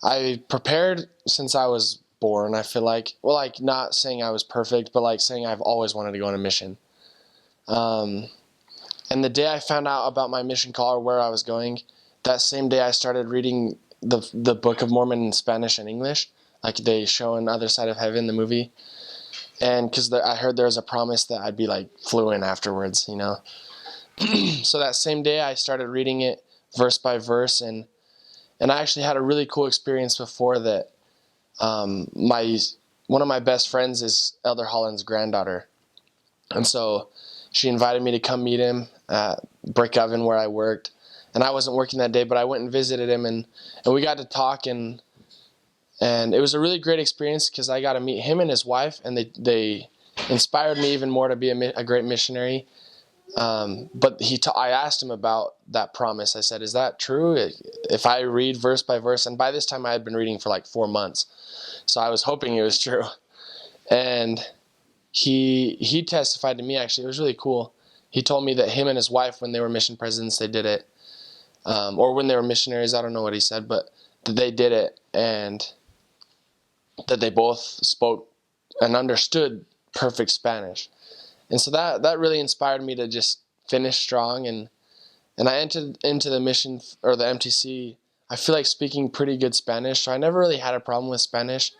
I prepared since I was born. I feel like, well, like not saying I was perfect, but like saying I've always wanted to go on a mission. Um, and the day I found out about my mission call or where I was going, that same day I started reading the Book of Mormon in Spanish and English, like they show in Other Side of Heaven, the movie. And because I heard there was a promise that I'd be like fluent afterwards, you know. So that same day I started reading it verse by verse, and I actually had a really cool experience before that. My one of my best friends is Elder Holland's granddaughter, and so she invited me to come meet him at Brick Oven where I worked, and I wasn't working that day, but I went and visited him, and we got to talk, and it was a really great experience because I got to meet him and his wife, and they inspired me even more to be a great missionary. But I asked him about that promise. I said, "Is that true? If I read verse by verse?" And by this time, I had been reading for like 4 months, so I was hoping it was true. And he testified to me. Actually, it was really cool. He told me that him and his wife, when they were mission presidents, they did it, or when they were missionaries. I don't know what he said, but that they did it, and that they both spoke and understood perfect Spanish. And so that really inspired me to just finish strong, and I entered into the mission or the MTC. I feel like speaking pretty good Spanish, so I never really had a problem with Spanish.